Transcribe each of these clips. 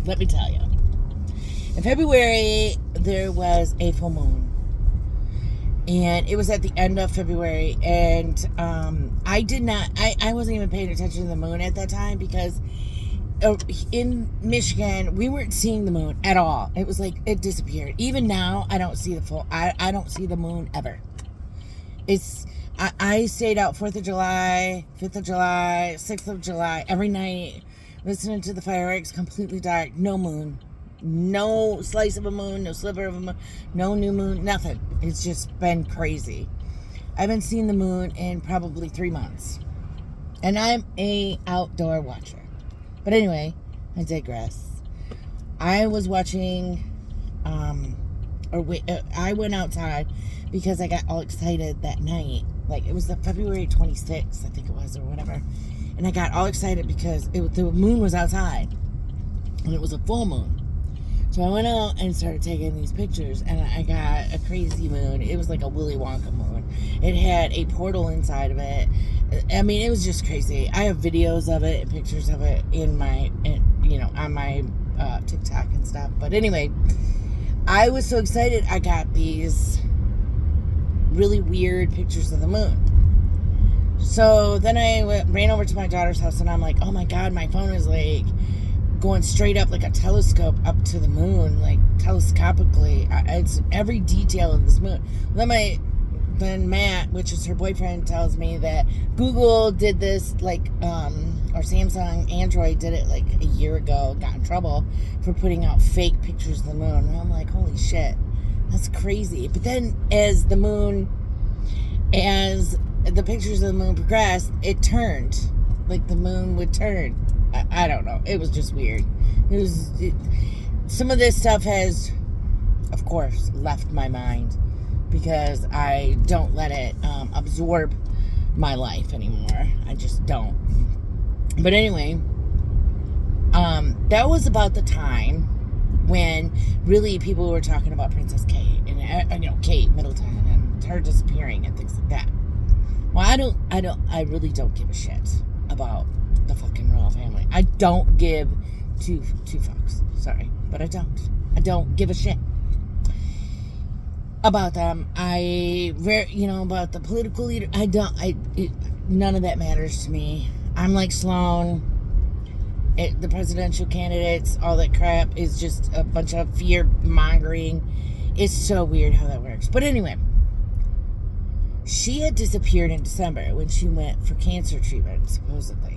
let me tell you. In February, there was a full moon. And it was at the end of February. And I wasn't even paying attention to the moon at that time because in Michigan, we weren't seeing the moon at all. It was like it disappeared. Even now, I don't see I don't see the moon ever. I stayed out 4th of July, 5th of July, 6th of July, every night, listening to the fireworks, completely dark, no moon. No slice of a moon, no sliver of a moon, no new moon, nothing. It's just been crazy. I haven't seen the moon in probably 3 months. And I'm a outdoor watcher. But anyway, I digress. I was watching, I went outside because I got all excited that night. Like, it was the February 26th, I think it was, or whatever. And I got all excited because the moon was outside. And it was a full moon. So I went out and started taking these pictures, and I got a crazy moon. It was like a Willy Wonka moon. It had a portal inside of it. I mean, it was just crazy. I have videos of it and pictures of it on my TikTok and stuff. But anyway, I was so excited. I got these really weird pictures of the moon. So then I ran over to my daughter's house, and I'm like, oh my God, my phone is like going straight up like a telescope up to the moon, like telescopically. It's every detail of this moon. Then Matt, which is her boyfriend, tells me that Google did this or Samsung Android did it like a year ago, got in trouble for putting out fake pictures of the moon. And I'm like, holy shit, that's crazy. But then as the pictures of the moon progressed, it turned. Like the moon would turn. I don't know. It was just weird. Some of this stuff has, of course, left my mind because I don't let it absorb my life anymore. I just don't. But anyway, that was about the time when really people were talking about Princess Kate and Kate Middleton and her disappearing and things like that. Well, I really don't give a shit about the fucking royal family. I don't give two fucks. Sorry, but I don't give a shit about them. About the political leader. None of that matters to me. I'm like Sloan. The presidential candidates, all that crap is just a bunch of fear mongering. It's so weird how that works. But anyway, she had disappeared in December when she went for cancer treatment, supposedly.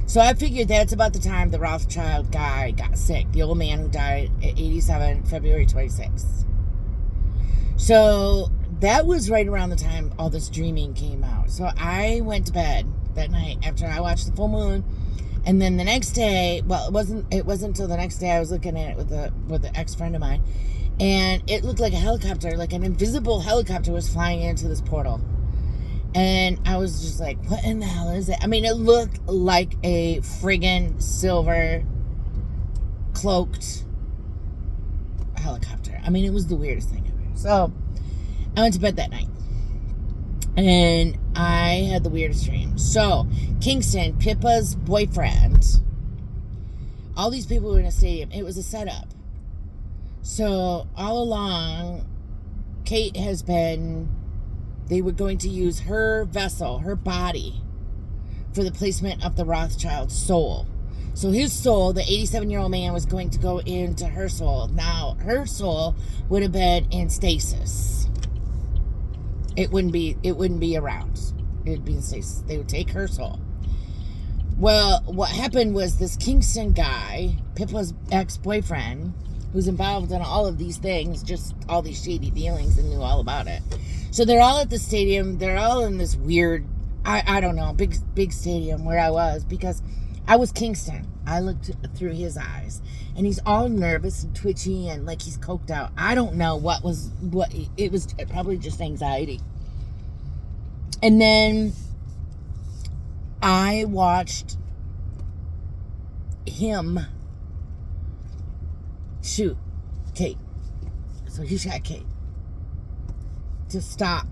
So I figured that's about the time the Rothschild guy got sick. The old man who died at 87, February 26th. So that was right around the time all this dreaming came out. So I went to bed that night after I watched the full moon. And then the next day, well, it wasn't until the next day I was looking at it with an ex-friend of mine. And it looked like a helicopter, like an invisible helicopter was flying into this portal. And I was just like, what in the hell is it? I mean, it looked like a friggin' silver cloaked helicopter. I mean, it was the weirdest thing ever. So I went to bed that night. And I had the weirdest dream. So Kingston, Pippa's boyfriend, all these people were in a stadium. It was a setup. So all along, Kate has been... They were going to use her vessel, her body, for the placement of the Rothschild soul. So his soul, the 87-year-old man, was going to go into her soul. Now, her soul would have been in stasis. It wouldn't be around. It would be in stasis. They would take her soul. Well, what happened was this Kingston guy, Pippa's ex-boyfriend, who's involved in all of these things, just all these shady dealings, and knew all about it. So they're all at the stadium. They're all in this weird, I don't know, big stadium where I was, because I was Kingston. I looked through his eyes, and he's all nervous and twitchy and like he's coked out. I don't know what it was, probably just anxiety. And then I watched him shoot Kate. So he shot Kate to stop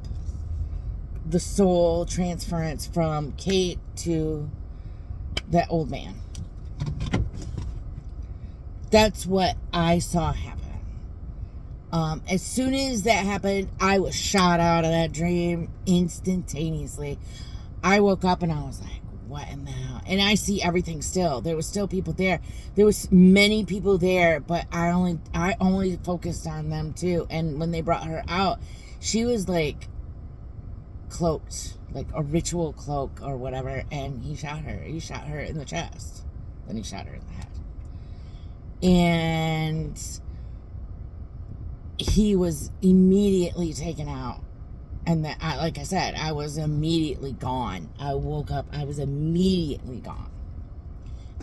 the soul transference from Kate to that old man. That's what I saw happen. As soon as that happened, I was shot out of that dream instantaneously. I woke up and I was like, what in the hell? And I see everything still. There was still people there. There was many people there, but I only focused on them too. And when they brought her out, she was like cloaked, like a ritual cloak or whatever, and he shot her. He shot her in the chest. Then he shot her in the head. And he was immediately taken out. And that, like I said, I was immediately gone. I woke up, I was immediately gone.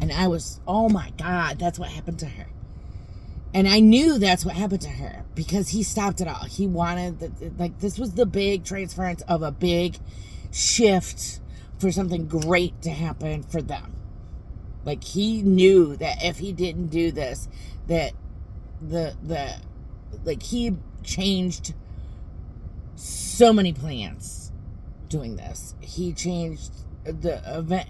And I was, oh my God, that's what happened to her. And I knew that's what happened to her because he stopped it all. He wanted, this was the big transference of a big shift for something great to happen for them. Like, he knew that if he didn't do this, that he changed so many plans doing this. He changed the event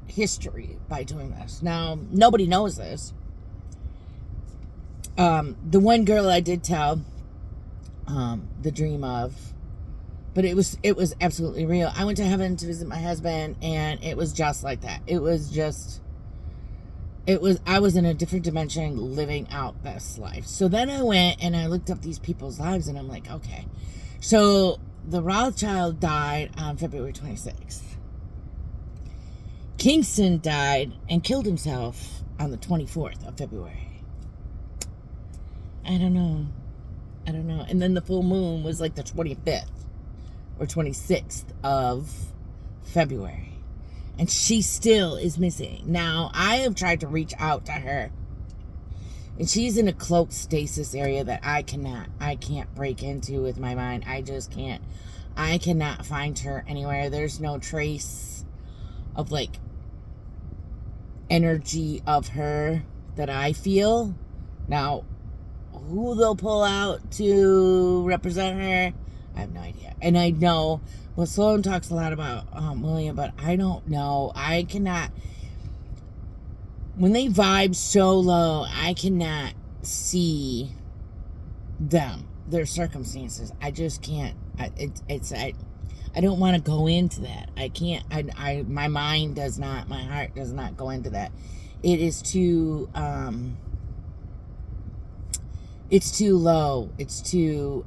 history by doing this. Now, nobody knows this. The one girl I did tell the dream of, but it was absolutely real. I went to heaven to visit my husband, and it was just like that. I was in a different dimension living out this life. So then I went and I looked up these people's lives, and I'm like, okay. So the Rothschild died on February 26th. Kingston died and killed himself on the 24th of February. I don't know. And then the full moon was like the 25th or 26th of February. And she still is missing. Now, I have tried to reach out to her. And she's in a cloaked stasis area that I can't break into with my mind. I just can't. I cannot find her anywhere. There's no trace of, like, energy of her that I feel. Now, who they'll pull out to represent her, I have no idea. And I know, well, Sloan talks a lot about William, but I don't know. I cannot, when they vibe so low, I cannot see them, their circumstances. I just can't. I don't want to go into that. I can't. My mind does not. My heart does not go into that. It is too. It's too low. It's too.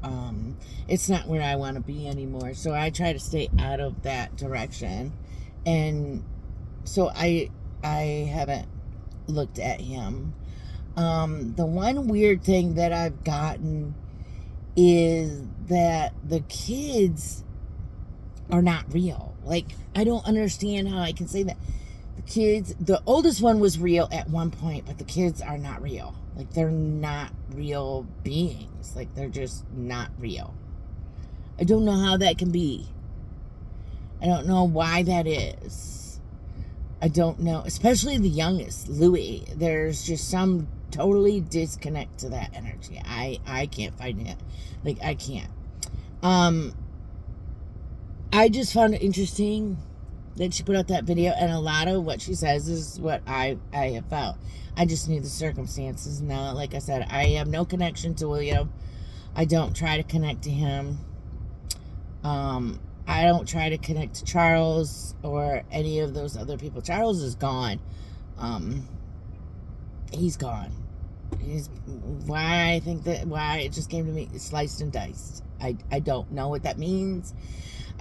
It's not where I want to be anymore. So I try to stay out of that direction, and so I haven't looked at him. The one weird thing that I've gotten is that the kids are not real. Like, I don't understand how I can say that. The kids, the oldest one was real at one point, but the kids are not real. Like, they're not real beings. Like, they're just not real. I don't know how that can be. I don't know why that is. I don't know. Especially the youngest, Louis. There's just some totally disconnect to that energy. I can't find it. Like, I can't. I just found it interesting that she put out that video, and a lot of what she says is what I have felt. I just knew the circumstances. Now, like I said, I have no connection to William. I don't try to connect to him. I don't try to connect to Charles or any of those other people. Charles is gone. He's gone. Why it just came to me, sliced and diced. I don't know what that means.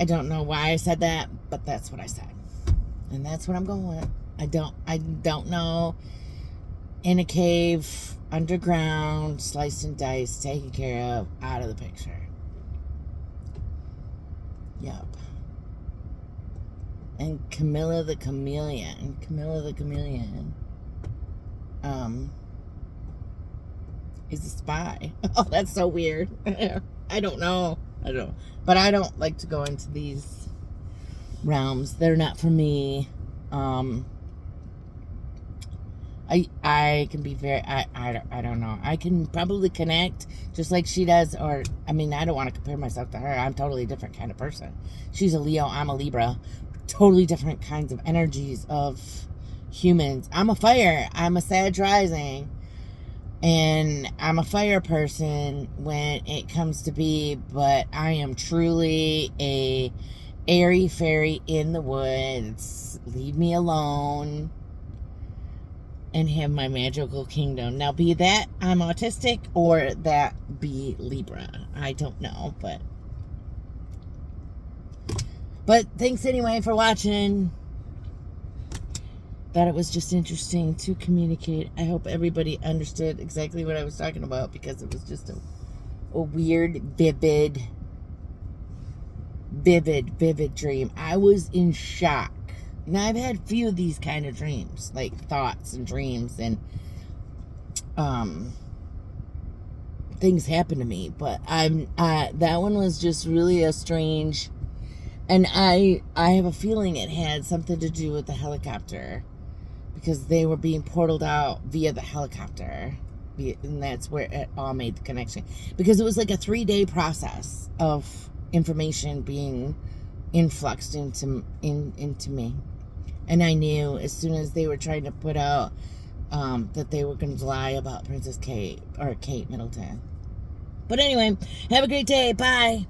I don't know why I said that, but that's what I said. And that's what I'm going with. I don't know. In a cave, underground, sliced and diced, taken care of, out of the picture. Yep. And Camilla the Chameleon, is a spy. Oh, that's so weird. I don't know. But I don't like to go into these realms. They're not for me. I can be very, I don't know. I can probably connect just like she does, or, I mean, I don't want to compare myself to her. I'm totally a different kind of person. She's a Leo, I'm a Libra. Totally different kinds of energies of humans. I'm a fire. I'm a Sag rising. And I'm a fire person when it comes to be, but I am truly a airy fairy in the woods. Leave me alone and have my magical kingdom. Now, be that I'm autistic or that be Libra. I don't know, but thanks anyway for watching. Thought it was just interesting to communicate. I hope everybody understood exactly what I was talking about, because it was just a weird, vivid dream. I was in shock. Now, I've had a few of these kind of dreams, like thoughts and dreams, and things happen to me, but that one was just really a strange, and I have a feeling it had something to do with the helicopter, because they were being portaled out via the helicopter, and that's where it all made the connection, because it was like a 3-day process of information being influxed into me. And I knew as soon as they were trying to put out that they were going to lie about Princess Kate, or Kate Middleton. But anyway, have a great day. Bye.